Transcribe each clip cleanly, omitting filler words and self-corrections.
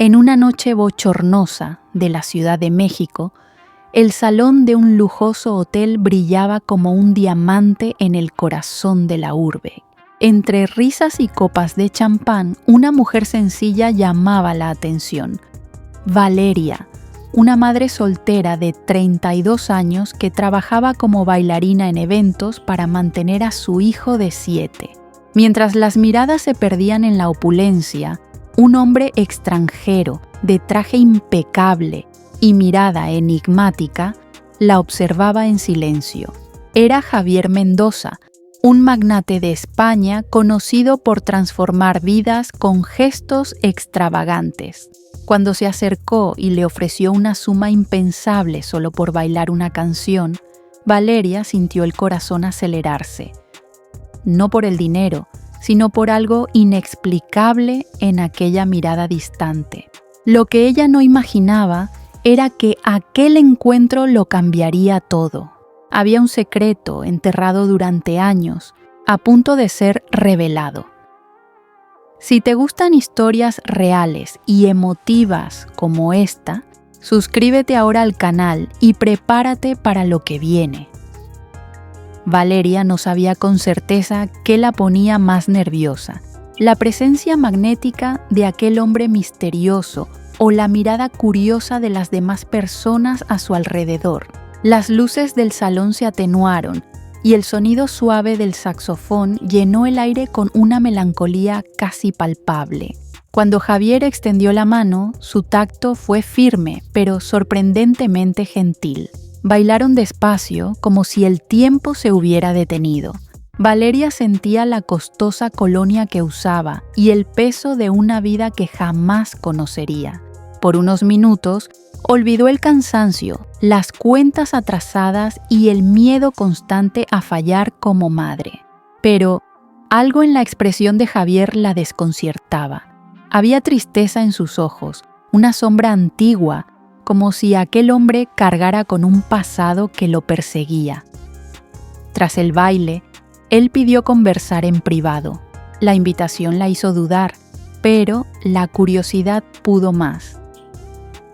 En una noche bochornosa de la Ciudad de México, el salón de un lujoso hotel brillaba como un diamante en el corazón de la urbe. Entre risas y copas de champán, una mujer sencilla llamaba la atención. Valeria, una madre soltera de 32 años que trabajaba como bailarina en eventos para mantener a su hijo de 7. Mientras las miradas se perdían en la opulencia, un hombre extranjero, de traje impecable y mirada enigmática, la observaba en silencio. Era Javier Mendoza, un magnate de España conocido por transformar vidas con gestos extravagantes. Cuando se acercó y le ofreció una suma impensable solo por bailar una canción, Valeria sintió el corazón acelerarse. No por el dinero, sino por algo inexplicable en aquella mirada distante. Lo que ella no imaginaba era que aquel encuentro lo cambiaría todo. Había un secreto enterrado durante años, a punto de ser revelado. Si te gustan historias reales y emotivas como esta, suscríbete ahora al canal y prepárate para lo que viene. Valeria no sabía con certeza qué la ponía más nerviosa, la presencia magnética de aquel hombre misterioso o la mirada curiosa de las demás personas a su alrededor. Las luces del salón se atenuaron y el sonido suave del saxofón llenó el aire con una melancolía casi palpable. Cuando Javier extendió la mano, su tacto fue firme, pero sorprendentemente gentil. Bailaron despacio, como si el tiempo se hubiera detenido. Valeria sentía la costosa colonia que usaba y el peso de una vida que jamás conocería. Por unos minutos, olvidó el cansancio, las cuentas atrasadas y el miedo constante a fallar como madre. Pero algo en la expresión de Javier la desconcertaba. Había tristeza en sus ojos, una sombra antigua, como si aquel hombre cargara con un pasado que lo perseguía. Tras el baile, él pidió conversar en privado. La invitación la hizo dudar, pero la curiosidad pudo más.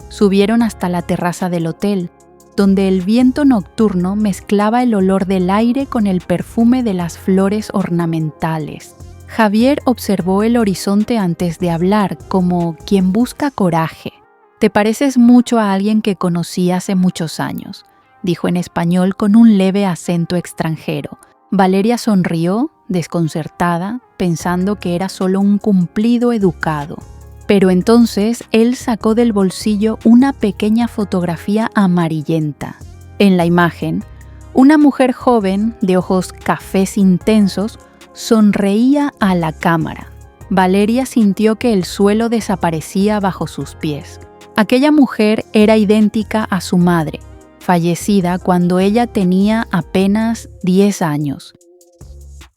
Subieron hasta la terraza del hotel, donde el viento nocturno mezclaba el olor del aire con el perfume de las flores ornamentales. Javier observó el horizonte antes de hablar, como quien busca coraje. «Te pareces mucho a alguien que conocí hace muchos años», dijo en español con un leve acento extranjero. Valeria sonrió, desconcertada, pensando que era solo un cumplido educado. Pero entonces él sacó del bolsillo una pequeña fotografía amarillenta. En la imagen, una mujer joven de ojos cafés intensos sonreía a la cámara. Valeria sintió que el suelo desaparecía bajo sus pies. Aquella mujer era idéntica a su madre, fallecida cuando ella tenía apenas 10 años.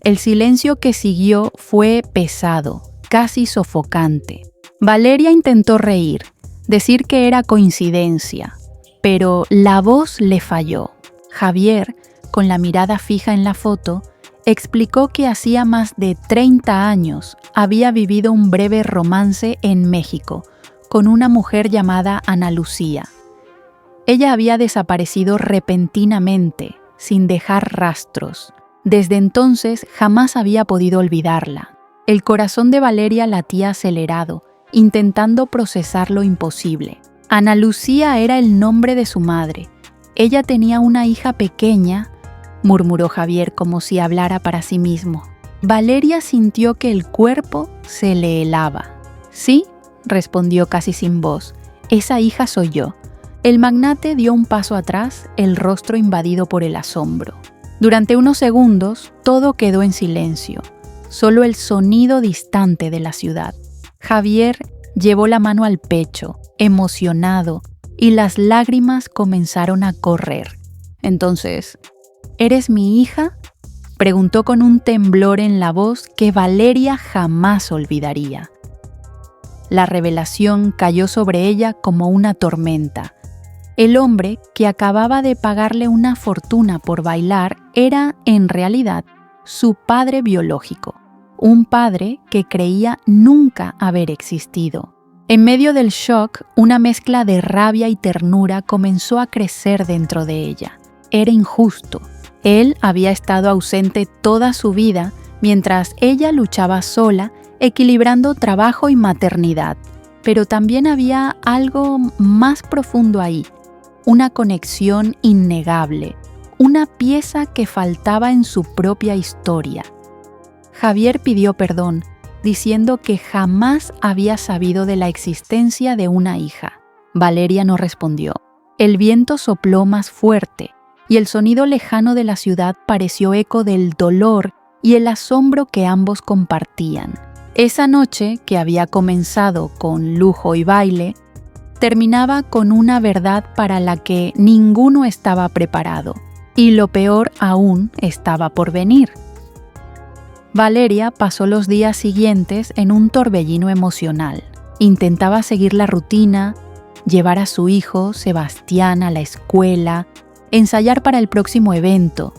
El silencio que siguió fue pesado, casi sofocante. Valeria intentó reír, decir que era coincidencia, pero la voz le falló. Javier, con la mirada fija en la foto, explicó que hacía más de 30 años había vivido un breve romance en México con una mujer llamada Ana Lucía. Ella había desaparecido repentinamente, sin dejar rastros. Desde entonces jamás había podido olvidarla. El corazón de Valeria latía acelerado, intentando procesar lo imposible. Ana Lucía era el nombre de su madre. Ella tenía una hija pequeña, murmuró Javier como si hablara para sí mismo. Valeria sintió que el cuerpo se le helaba. «Sí», respondió casi sin voz, «esa hija soy yo». El magnate dio un paso atrás, el rostro invadido por el asombro. Durante unos segundos, todo quedó en silencio, solo el sonido distante de la ciudad. Javier llevó la mano al pecho, emocionado, y las lágrimas comenzaron a correr. Entonces, «¿Eres mi hija?», preguntó con un temblor en la voz que Valeria jamás olvidaría. La revelación cayó sobre ella como una tormenta. El hombre que acababa de pagarle una fortuna por bailar era, en realidad, su padre biológico, un padre que creía nunca haber existido. En medio del shock, una mezcla de rabia y ternura comenzó a crecer dentro de ella. Era injusto. Él había estado ausente toda su vida, mientras ella luchaba sola, equilibrando trabajo y maternidad. Pero también había algo más profundo ahí, una conexión innegable, una pieza que faltaba en su propia historia. Javier pidió perdón, diciendo que jamás había sabido de la existencia de una hija. Valeria no respondió. El viento sopló más fuerte y el sonido lejano de la ciudad pareció eco del dolor y el asombro que ambos compartían. Esa noche, que había comenzado con lujo y baile, terminaba con una verdad para la que ninguno estaba preparado, y lo peor aún estaba por venir. Valeria pasó los días siguientes en un torbellino emocional. Intentaba seguir la rutina, llevar a su hijo, Sebastián, a la escuela, ensayar para el próximo evento,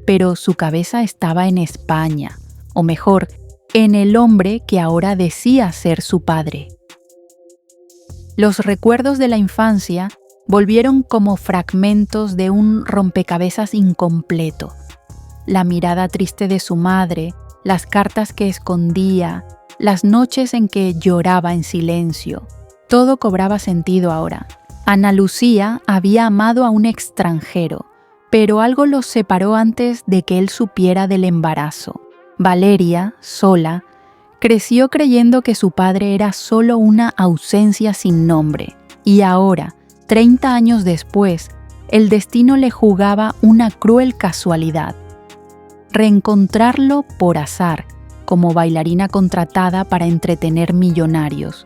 pero su cabeza estaba en España, o mejor, en el hombre que ahora decía ser su padre. Los recuerdos de la infancia volvieron como fragmentos de un rompecabezas incompleto. La mirada triste de su madre, las cartas que escondía, las noches en que lloraba en silencio. Todo cobraba sentido ahora. Ana Lucía había amado a un extranjero, pero algo los separó antes de que él supiera del embarazo. Valeria, sola, creció creyendo que su padre era solo una ausencia sin nombre. Y ahora, 30 años después, el destino le jugaba una cruel casualidad. Reencontrarlo por azar, como bailarina contratada para entretener millonarios.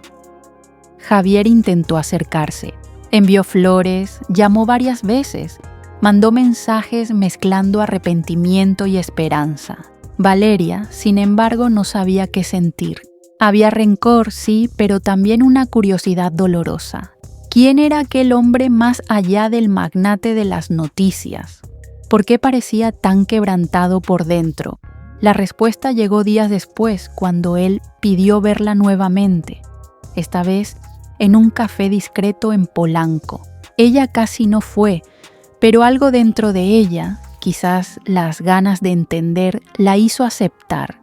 Javier intentó acercarse, envió flores, llamó varias veces, mandó mensajes mezclando arrepentimiento y esperanza. Valeria, sin embargo, no sabía qué sentir. Había rencor, sí, pero también una curiosidad dolorosa. ¿Quién era aquel hombre más allá del magnate de las noticias? ¿Por qué parecía tan quebrantado por dentro? La respuesta llegó días después, cuando él pidió verla nuevamente, esta vez en un café discreto en Polanco. Ella casi no fue, pero algo dentro de ella, quizás las ganas de entender, la hizo aceptar.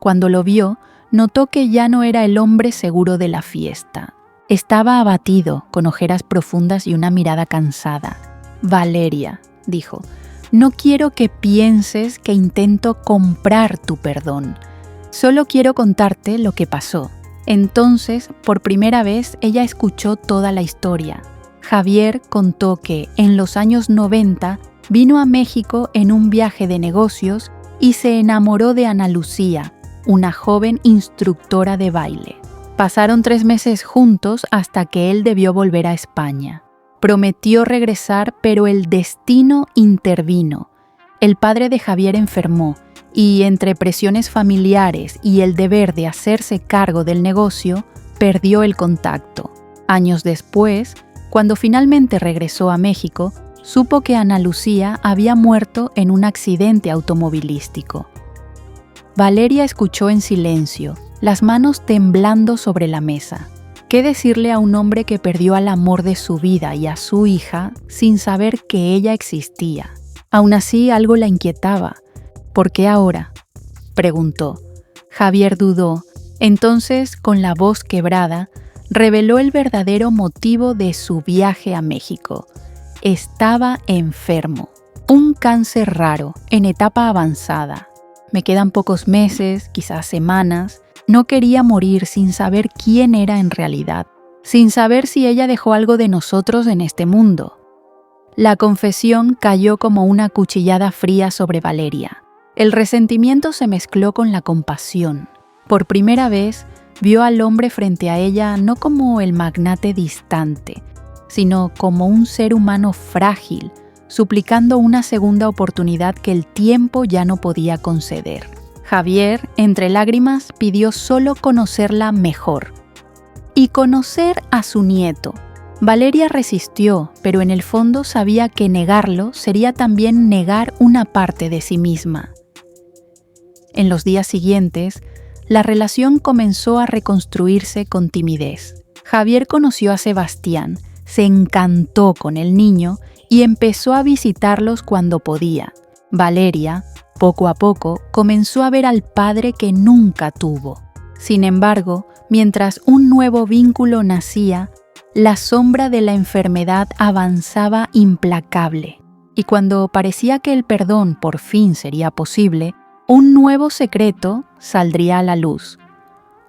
Cuando lo vio, notó que ya no era el hombre seguro de la fiesta. Estaba abatido, con ojeras profundas y una mirada cansada. Valeria, dijo, no quiero que pienses que intento comprar tu perdón. Solo quiero contarte lo que pasó. Entonces, por primera vez, ella escuchó toda la historia. Javier contó que, en los años 90, vino a México en un viaje de negocios y se enamoró de Ana Lucía, una joven instructora de baile. Pasaron 3 meses juntos hasta que él debió volver a España. Prometió regresar, pero el destino intervino. El padre de Javier enfermó y, entre presiones familiares y el deber de hacerse cargo del negocio, perdió el contacto. Años después, cuando finalmente regresó a México, supo que Ana Lucía había muerto en un accidente automovilístico. Valeria escuchó en silencio, las manos temblando sobre la mesa. ¿Qué decirle a un hombre que perdió al amor de su vida y a su hija sin saber que ella existía? Aún así, algo la inquietaba. ¿Por qué ahora?, preguntó. Javier dudó. Entonces, con la voz quebrada, reveló el verdadero motivo de su viaje a México. Estaba enfermo. Un cáncer raro, en etapa avanzada. Me quedan pocos meses, quizás semanas. No quería morir sin saber quién era en realidad, sin saber si ella dejó algo de nosotros en este mundo. La confesión cayó como una cuchillada fría sobre Valeria. El resentimiento se mezcló con la compasión. Por primera vez, vio al hombre frente a ella no como el magnate distante, sino como un ser humano frágil, suplicando una segunda oportunidad que el tiempo ya no podía conceder. Javier, entre lágrimas, pidió solo conocerla mejor. Y conocer a su nieto. Valeria resistió, pero en el fondo sabía que negarlo sería también negar una parte de sí misma. En los días siguientes, la relación comenzó a reconstruirse con timidez. Javier conoció a Sebastián, se encantó con el niño y empezó a visitarlos cuando podía. Valeria, poco a poco, comenzó a ver al padre que nunca tuvo. Sin embargo, mientras un nuevo vínculo nacía, la sombra de la enfermedad avanzaba implacable. Y cuando parecía que el perdón por fin sería posible, un nuevo secreto saldría a la luz.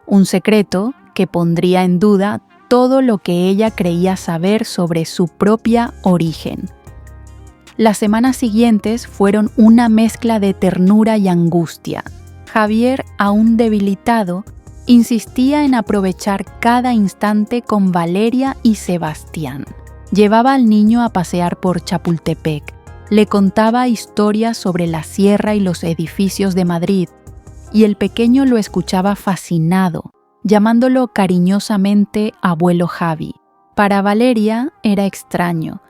Un secreto que pondría en duda todo lo que ella creía saber sobre su propia origen. Las semanas siguientes fueron una mezcla de ternura y angustia. Javier, aún debilitado, insistía en aprovechar cada instante con Valeria y Sebastián. Llevaba al niño a pasear por Chapultepec, le contaba historias sobre la sierra y los edificios de Madrid, y el pequeño lo escuchaba fascinado, llamándolo cariñosamente abuelo Javi. Para Valeria era extraño.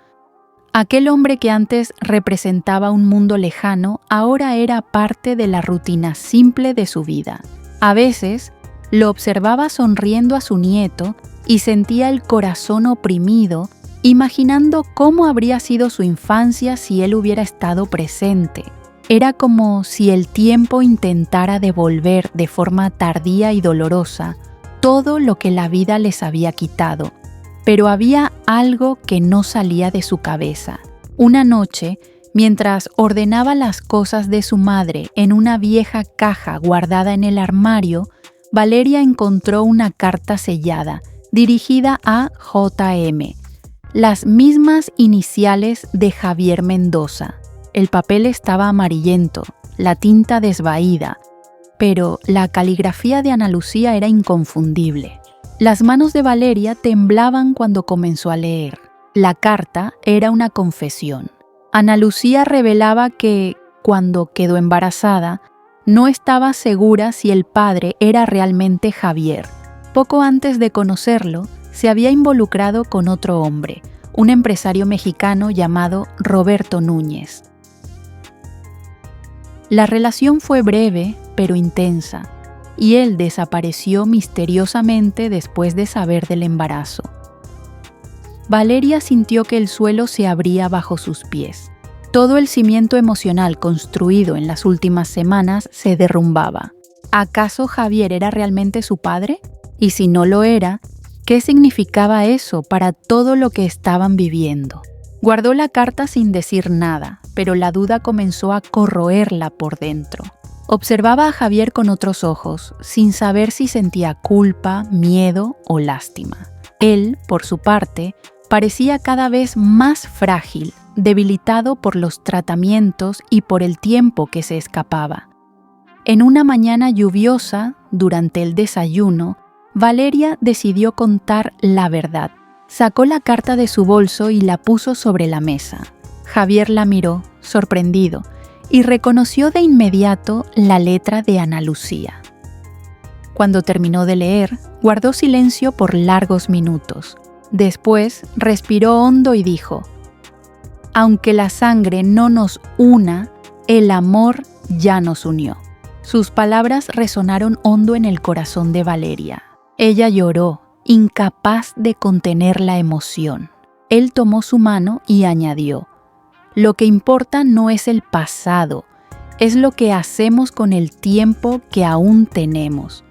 Aquel hombre que antes representaba un mundo lejano, ahora era parte de la rutina simple de su vida. A veces, lo observaba sonriendo a su nieto y sentía el corazón oprimido, imaginando cómo habría sido su infancia si él hubiera estado presente. Era como si el tiempo intentara devolver de forma tardía y dolorosa todo lo que la vida les había quitado. Pero había algo que no salía de su cabeza. Una noche, mientras ordenaba las cosas de su madre en una vieja caja guardada en el armario, Valeria encontró una carta sellada, dirigida a J.M., las mismas iniciales de Javier Mendoza. El papel estaba amarillento, la tinta desvaída, pero la caligrafía de Ana Lucía era inconfundible. Las manos de Valeria temblaban cuando comenzó a leer. La carta era una confesión. Ana Lucía revelaba que, cuando quedó embarazada, no estaba segura si el padre era realmente Javier. Poco antes de conocerlo, se había involucrado con otro hombre, un empresario mexicano llamado Roberto Núñez. La relación fue breve, pero intensa, y él desapareció misteriosamente después de saber del embarazo. Valeria sintió que el suelo se abría bajo sus pies. Todo el cimiento emocional construido en las últimas semanas se derrumbaba. ¿Acaso Javier era realmente su padre? Y si no lo era, ¿qué significaba eso para todo lo que estaban viviendo? Guardó la carta sin decir nada, pero la duda comenzó a corroerla por dentro. Observaba a Javier con otros ojos, sin saber si sentía culpa, miedo o lástima. Él, por su parte, parecía cada vez más frágil, debilitado por los tratamientos y por el tiempo que se escapaba. En una mañana lluviosa, durante el desayuno, Valeria decidió contar la verdad. Sacó la carta de su bolso y la puso sobre la mesa. Javier la miró, sorprendido, y reconoció de inmediato la letra de Ana Lucía. Cuando terminó de leer, guardó silencio por largos minutos. Después respiró hondo y dijo: «Aunque la sangre no nos una, el amor ya nos unió». Sus palabras resonaron hondo en el corazón de Valeria. Ella lloró, incapaz de contener la emoción. Él tomó su mano y añadió: «Lo que importa no es el pasado, es lo que hacemos con el tiempo que aún tenemos».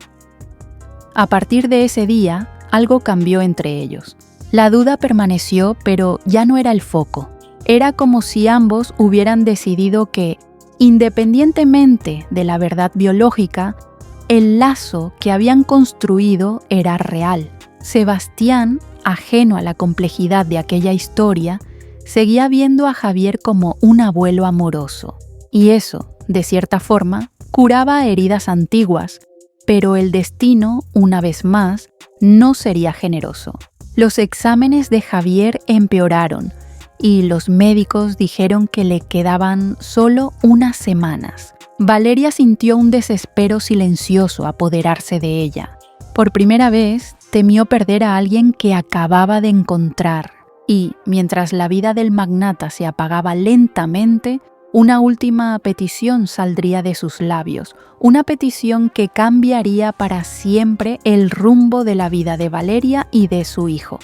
A partir de ese día, algo cambió entre ellos. La duda permaneció, pero ya no era el foco. Era como si ambos hubieran decidido que, independientemente de la verdad biológica, el lazo que habían construido era real. Sebastián, ajeno a la complejidad de aquella historia, seguía viendo a Javier como un abuelo amoroso. Y eso, de cierta forma, curaba heridas antiguas, pero el destino, una vez más, no sería generoso. Los exámenes de Javier empeoraron y los médicos dijeron que le quedaban solo unas semanas. Valeria sintió un desespero silencioso apoderarse de ella. Por primera vez, temió perder a alguien que acababa de encontrar. Y, mientras la vida del magnata se apagaba lentamente, Una última petición saldría de sus labios, una petición que cambiaría para siempre el rumbo de la vida de Valeria y de su hijo.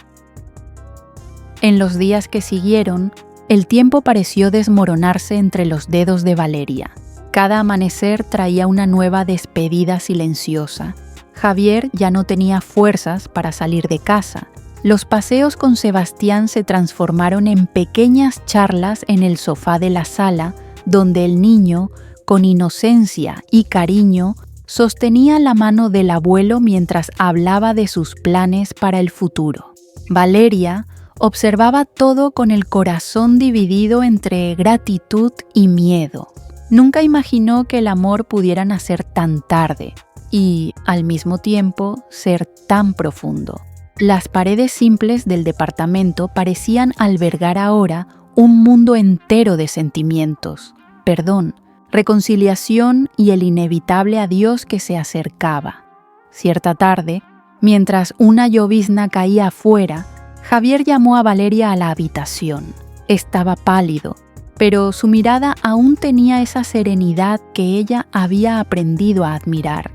En los días que siguieron, el tiempo pareció desmoronarse entre los dedos de Valeria. Cada amanecer traía una nueva despedida silenciosa. Javier ya no tenía fuerzas para salir de casa. Los paseos con Sebastián se transformaron en pequeñas charlas en el sofá de la sala, donde el niño, con inocencia y cariño, sostenía la mano del abuelo mientras hablaba de sus planes para el futuro. Valeria observaba todo con el corazón dividido entre gratitud y miedo. Nunca imaginó que el amor pudiera nacer tan tarde y, al mismo tiempo, ser tan profundo. Las paredes simples del departamento parecían albergar ahora un mundo entero de sentimientos, perdón, reconciliación y el inevitable adiós que se acercaba. Cierta tarde, mientras una llovizna caía afuera, Javier llamó a Valeria a la habitación. Estaba pálido, pero su mirada aún tenía esa serenidad que ella había aprendido a admirar.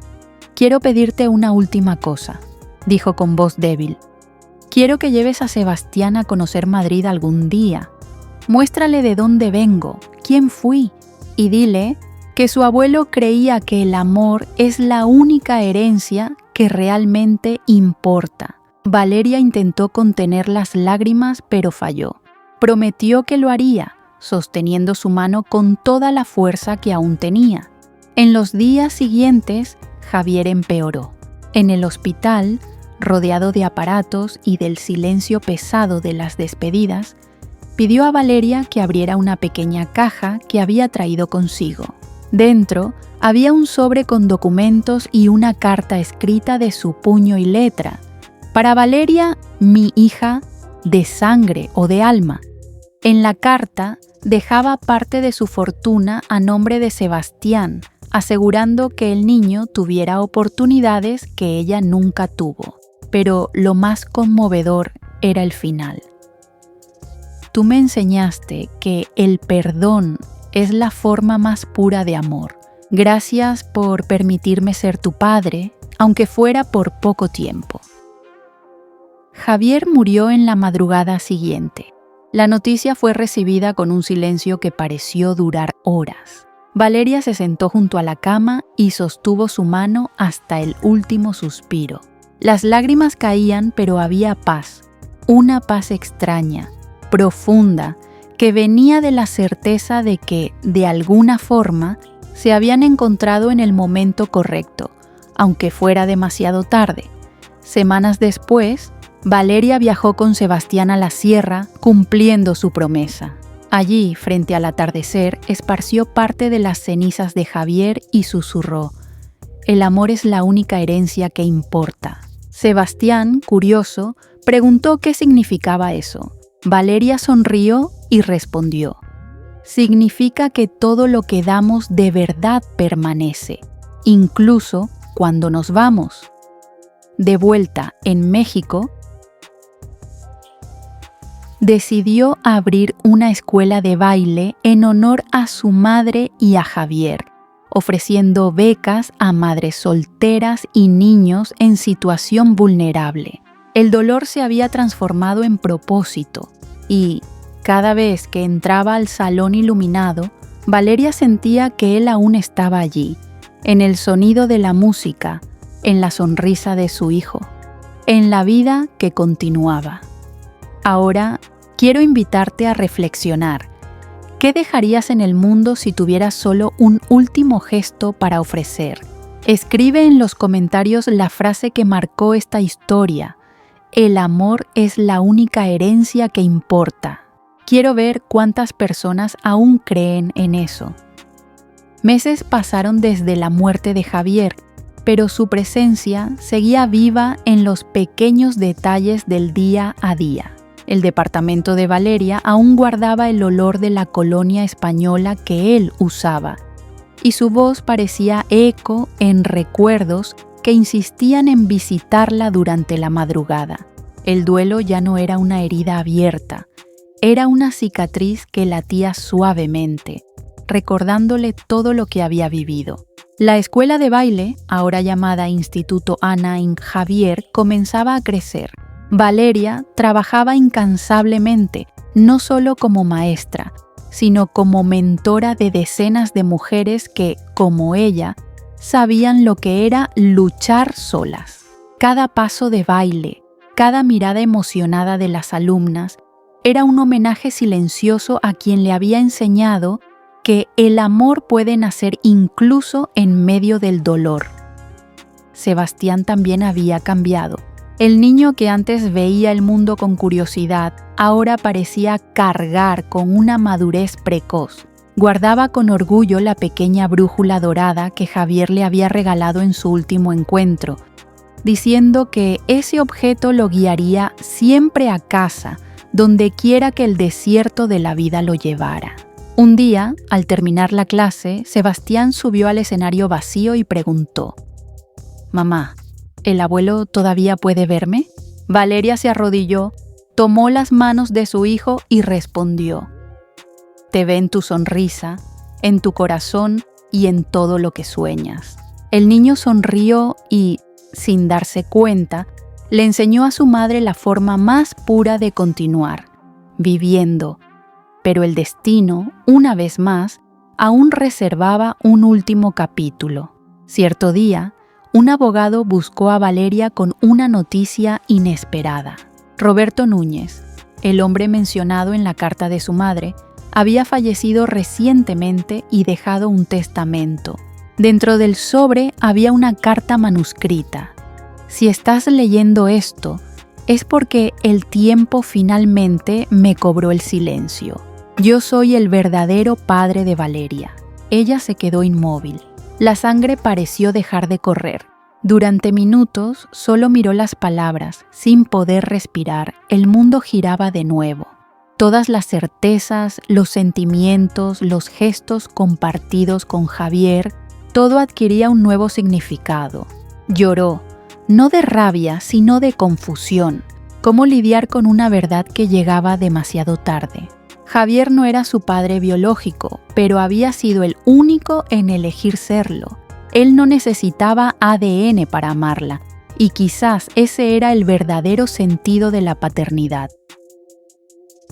«Quiero pedirte una última cosa», dijo con voz débil. «Quiero que lleves a Sebastián a conocer Madrid algún día. Muéstrale de dónde vengo, quién fui, y dile que su abuelo creía que el amor es la única herencia que realmente importa». Valeria intentó contener las lágrimas, pero falló. Prometió que lo haría, sosteniendo su mano con toda la fuerza que aún tenía. En los días siguientes, Javier empeoró. En el hospital, rodeado de aparatos y del silencio pesado de las despedidas, pidió a Valeria que abriera una pequeña caja que había traído consigo. Dentro había un sobre con documentos y una carta escrita de su puño y letra. Para Valeria, mi hija, de sangre o de alma. En la carta dejaba parte de su fortuna a nombre de Sebastián, asegurando que el niño tuviera oportunidades que ella nunca tuvo. Pero lo más conmovedor era el final. Tú me enseñaste que el perdón es la forma más pura de amor. Gracias por permitirme ser tu padre, aunque fuera por poco tiempo. Javier murió en la madrugada siguiente. La noticia fue recibida con un silencio que pareció durar horas. Valeria se sentó junto a la cama y sostuvo su mano hasta el último suspiro. Las lágrimas caían, pero había paz, una paz extraña, profunda, que venía de la certeza de que, de alguna forma, se habían encontrado en el momento correcto, aunque fuera demasiado tarde. Semanas después, Valeria viajó con Sebastián a la sierra, cumpliendo su promesa. Allí, frente al atardecer, esparció parte de las cenizas de Javier y susurró: «El amor es la única herencia que importa». Sebastián, curioso, preguntó qué significaba eso. Valeria sonrió y respondió: «Significa que todo lo que damos de verdad permanece, incluso cuando nos vamos». De vuelta en México, decidió abrir una escuela de baile en honor a su madre y a Javier, ofreciendo becas a madres solteras y niños en situación vulnerable. El dolor se había transformado en propósito y, cada vez que entraba al salón iluminado, Valeria sentía que él aún estaba allí, en el sonido de la música, en la sonrisa de su hijo, en la vida que continuaba. Ahora quiero invitarte a reflexionar. ¿Qué dejarías en el mundo si tuvieras solo un último gesto para ofrecer? Escribe en los comentarios la frase que marcó esta historia. El amor es la única herencia que importa. Quiero ver cuántas personas aún creen en eso. Meses pasaron desde la muerte de Javier, pero su presencia seguía viva en los pequeños detalles del día a día. El departamento de Valeria aún guardaba el olor de la colonia española que él usaba, y su voz parecía eco en recuerdos que insistían en visitarla durante la madrugada. El duelo ya no era una herida abierta, era una cicatriz que latía suavemente, recordándole todo lo que había vivido. La escuela de baile, ahora llamada Instituto Ana y Javier, comenzaba a crecer. Valeria trabajaba incansablemente, no solo como maestra, sino como mentora de decenas de mujeres que, como ella, sabían lo que era luchar solas. Cada paso de baile, cada mirada emocionada de las alumnas, era un homenaje silencioso a quien le había enseñado que el amor puede nacer incluso en medio del dolor. Sebastián también había cambiado. El niño que antes veía el mundo con curiosidad, ahora parecía cargar con una madurez precoz. Guardaba con orgullo la pequeña brújula dorada que Javier le había regalado en su último encuentro, diciendo que ese objeto lo guiaría siempre a casa, donde quiera que el desierto de la vida lo llevara. Un día, al terminar la clase, Sebastián subió al escenario vacío y preguntó: «Mamá, ¿el abuelo todavía puede verme?». Valeria se arrodilló, tomó las manos de su hijo y respondió: «Te ve en tu sonrisa, en tu corazón y en todo lo que sueñas». El niño sonrió y, sin darse cuenta, le enseñó a su madre la forma más pura de continuar, viviendo. Pero el destino, una vez más, aún reservaba un último capítulo. Cierto día, un abogado buscó a Valeria con una noticia inesperada. Roberto Núñez, el hombre mencionado en la carta de su madre, había fallecido recientemente y dejado un testamento. Dentro del sobre había una carta manuscrita. Si estás leyendo esto, es porque el tiempo finalmente me cobró el silencio. Yo soy el verdadero padre de Valeria. Ella se quedó inmóvil. La sangre pareció dejar de correr. Durante minutos solo miró las palabras, sin poder respirar. El mundo giraba de nuevo. Todas las certezas, los sentimientos, los gestos compartidos con Javier, todo adquiría un nuevo significado. Lloró, no de rabia, sino de confusión. ¿Cómo lidiar con una verdad que llegaba demasiado tarde? Javier no era su padre biológico, pero había sido el único en elegir serlo. Él no necesitaba ADN para amarla, y quizás ese era el verdadero sentido de la paternidad.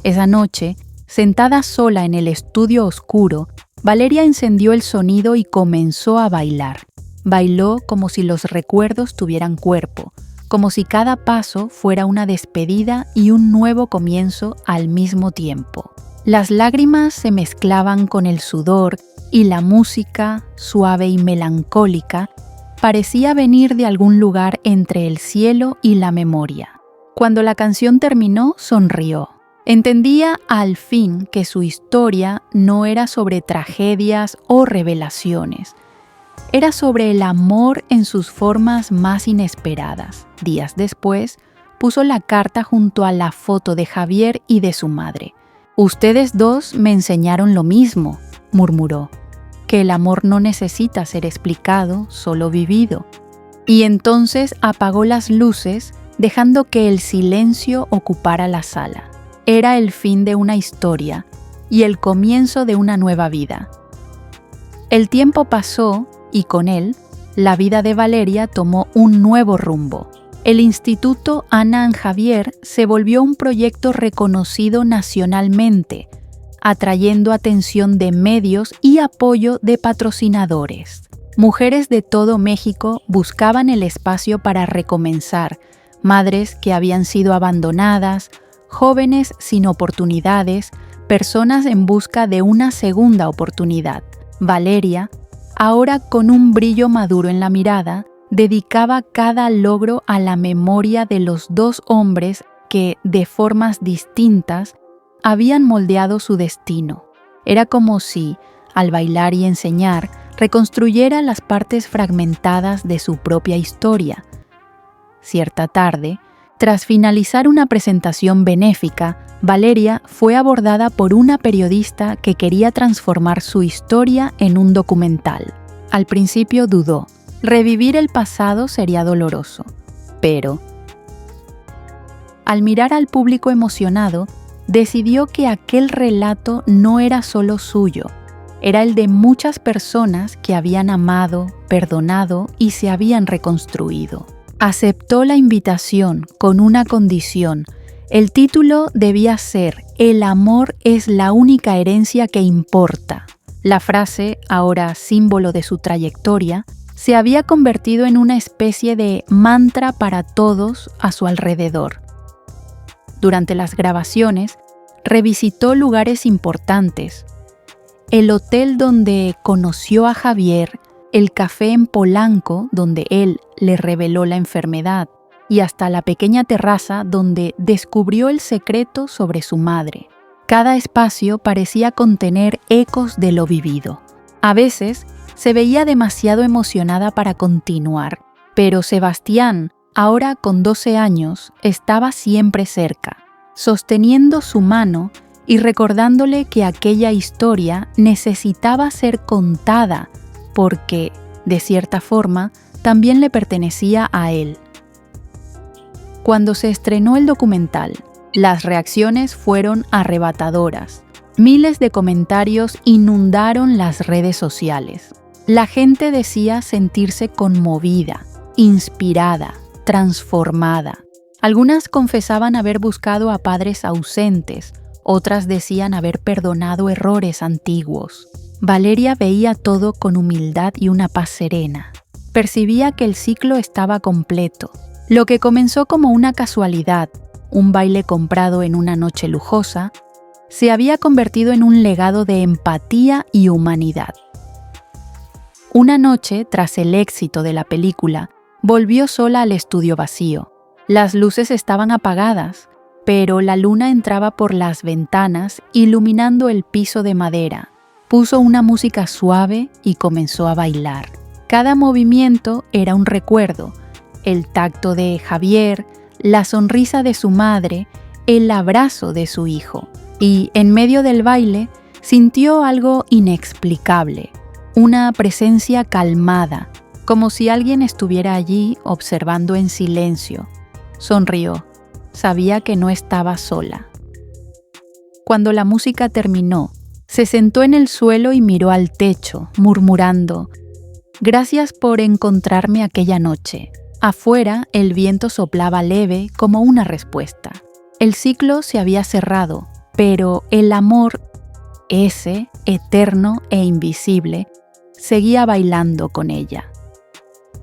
Esa noche, sentada sola en el estudio oscuro, Valeria encendió el sonido y comenzó a bailar. Bailó como si los recuerdos tuvieran cuerpo, como si cada paso fuera una despedida y un nuevo comienzo al mismo tiempo. Las lágrimas se mezclaban con el sudor y la música, suave y melancólica, parecía venir de algún lugar entre el cielo y la memoria. Cuando la canción terminó, sonrió. Entendía al fin que su historia no era sobre tragedias o revelaciones. Era sobre el amor en sus formas más inesperadas. Días después, puso la carta junto a la foto de Javier y de su madre. «Ustedes dos me enseñaron lo mismo», murmuró, «que el amor no necesita ser explicado, solo vivido». Y entonces apagó las luces, dejando que el silencio ocupara la sala. Era el fin de una historia y el comienzo de una nueva vida. El tiempo pasó y con él, la vida de Valeria tomó un nuevo rumbo. El Instituto Ana y Javier se volvió un proyecto reconocido nacionalmente, atrayendo atención de medios y apoyo de patrocinadores. Mujeres de todo México buscaban el espacio para recomenzar, madres que habían sido abandonadas, jóvenes sin oportunidades, personas en busca de una segunda oportunidad. Valeria, ahora con un brillo maduro en la mirada, dedicaba cada logro a la memoria de los dos hombres que, de formas distintas, habían moldeado su destino. Era como si, al bailar y enseñar, reconstruyera las partes fragmentadas de su propia historia. Cierta tarde, tras finalizar una presentación benéfica, Valeria fue abordada por una periodista que quería transformar su historia en un documental. Al principio dudó. Revivir el pasado sería doloroso. Pero, al mirar al público emocionado, decidió que aquel relato no era solo suyo. era el de muchas personas que habían amado, perdonado y se habían reconstruido. Aceptó la invitación con una condición. El título debía ser "El amor es la única herencia que importa". La frase, ahora símbolo de su trayectoria, se había convertido en una especie de mantra para todos a su alrededor. Durante las grabaciones, revisitó lugares importantes: el hotel donde conoció a Javier, el café en Polanco donde él le reveló la enfermedad y hasta la pequeña terraza donde descubrió el secreto sobre su madre. Cada espacio parecía contener ecos de lo vivido. A veces se veía demasiado emocionada para continuar, pero Sebastián, ahora con 12 años, estaba siempre cerca, sosteniendo su mano y recordándole que aquella historia necesitaba ser contada porque, de cierta forma, también le pertenecía a él. Cuando se estrenó el documental, las reacciones fueron arrebatadoras. Miles de comentarios inundaron las redes sociales. La gente decía sentirse conmovida, inspirada, transformada. Algunas confesaban haber buscado a padres ausentes, otras decían haber perdonado errores antiguos. Valeria veía todo con humildad y una paz serena. Percibía que el ciclo estaba completo. Lo que comenzó como una casualidad, un baile comprado en una noche lujosa, se había convertido en un legado de empatía y humanidad. Una noche, tras el éxito de la película, volvió sola al estudio vacío. Las luces estaban apagadas, pero la luna entraba por las ventanas, iluminando el piso de madera. Puso una música suave y comenzó a bailar. Cada movimiento era un recuerdo: el tacto de Javier, la sonrisa de su madre, el abrazo de su hijo. Y en medio del baile sintió algo inexplicable, una presencia calmada, como si alguien estuviera allí observando en silencio. Sonrió. Sabía que no estaba sola. Cuando la música terminó, se sentó en el suelo y miró al techo, murmurando: «Gracias por encontrarme aquella noche». Afuera, el viento soplaba leve como una respuesta. El ciclo se había cerrado, pero el amor, ese, eterno e invisible, seguía bailando con ella.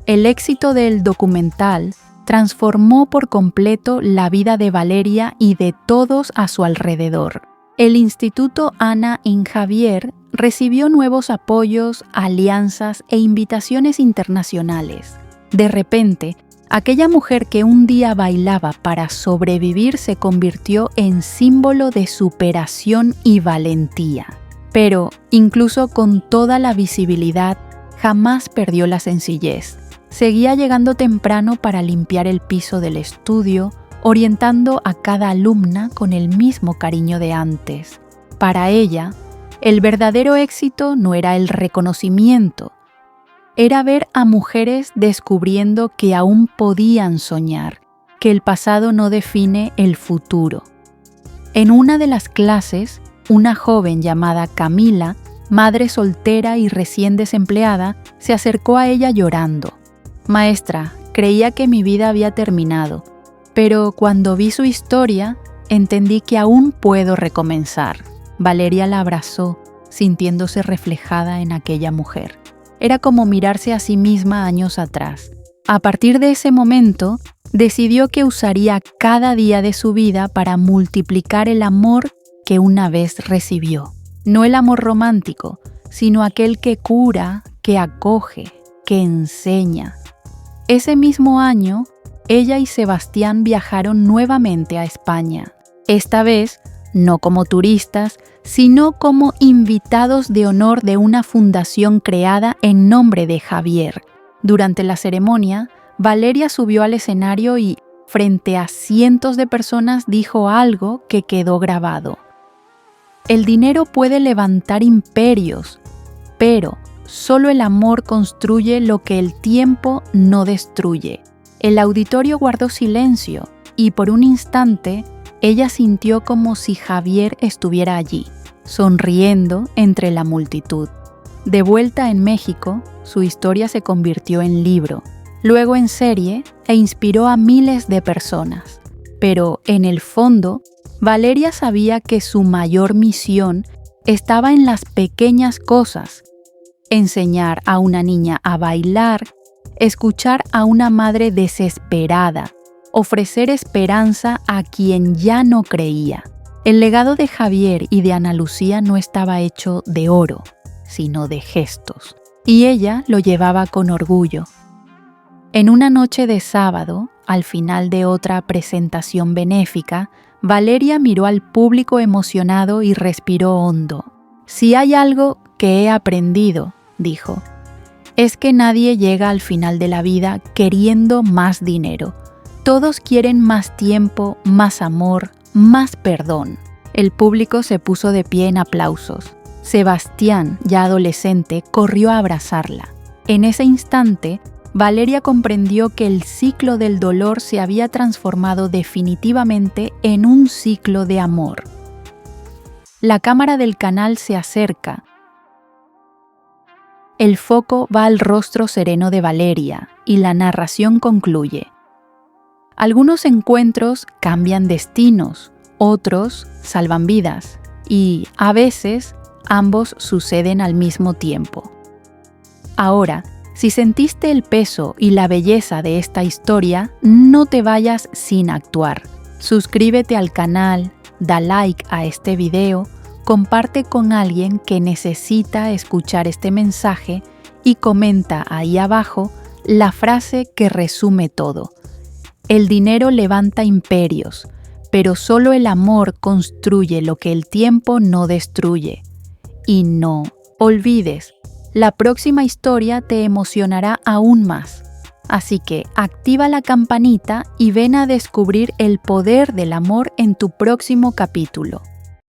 El éxito del documental transformó por completo la vida de Valeria y de todos a su alrededor. El Instituto Ana y Javier recibió nuevos apoyos, alianzas e invitaciones internacionales. De repente, aquella mujer que un día bailaba para sobrevivir se convirtió en símbolo de superación y valentía. Pero, incluso con toda la visibilidad, jamás perdió la sencillez. Seguía llegando temprano para limpiar el piso del estudio, orientando a cada alumna con el mismo cariño de antes. Para ella, el verdadero éxito no era el reconocimiento, era ver a mujeres descubriendo que aún podían soñar, que el pasado no define el futuro. En una de las clases, una joven llamada Camila, madre soltera y recién desempleada, se acercó a ella llorando. «Maestra, creía que mi vida había terminado, pero cuando vi su historia, entendí que aún puedo recomenzar». Valeria la abrazó, sintiéndose reflejada en aquella mujer. Era como mirarse a sí misma años atrás. A partir de ese momento, decidió que usaría cada día de su vida para multiplicar el amor que una vez recibió. No el amor romántico, sino aquel que cura, que acoge, que enseña. Ese mismo año, ella y Sebastián viajaron nuevamente a España. Esta vez, no como turistas, sino como invitados de honor de una fundación creada en nombre de Javier. Durante la ceremonia, Valeria subió al escenario y, frente a cientos de personas, dijo algo que quedó grabado. «El dinero puede levantar imperios, pero solo el amor construye lo que el tiempo no destruye». El auditorio guardó silencio y por un instante ella sintió como si Javier estuviera allí. sonriendo entre la multitud. De vuelta en México, su historia se convirtió en libro, luego en serie e inspiró a miles de personas. Pero, en el fondo, Valeria sabía que su mayor misión estaba en las pequeñas cosas: enseñar a una niña a bailar, escuchar a una madre desesperada, ofrecer esperanza a quien ya no creía. El legado de Javier y de Ana Lucía no estaba hecho de oro, sino de gestos, y ella lo llevaba con orgullo. En una noche de sábado, al final de otra presentación benéfica, Valeria miró al público emocionado y respiró hondo. «Si hay algo que he aprendido», dijo, «es que nadie llega al final de la vida queriendo más dinero. Todos quieren más tiempo, más amor, más perdón». El público se puso de pie en aplausos. Sebastián, ya adolescente, corrió a abrazarla. En ese instante, Valeria comprendió que el ciclo del dolor se había transformado definitivamente en un ciclo de amor. La cámara del canal se acerca. El foco va al rostro sereno de Valeria y la narración concluye. Algunos encuentros cambian destinos, otros salvan vidas y, a veces, ambos suceden al mismo tiempo. Ahora, si sentiste el peso y la belleza de esta historia, no te vayas sin actuar. Suscríbete al canal, da like a este video, comparte con alguien que necesita escuchar este mensaje y comenta ahí abajo la frase que resume todo. El dinero levanta imperios, pero solo el amor construye lo que el tiempo no destruye. Y no olvides, la próxima historia te emocionará aún más. Así que activa la campanita y ven a descubrir el poder del amor en tu próximo capítulo.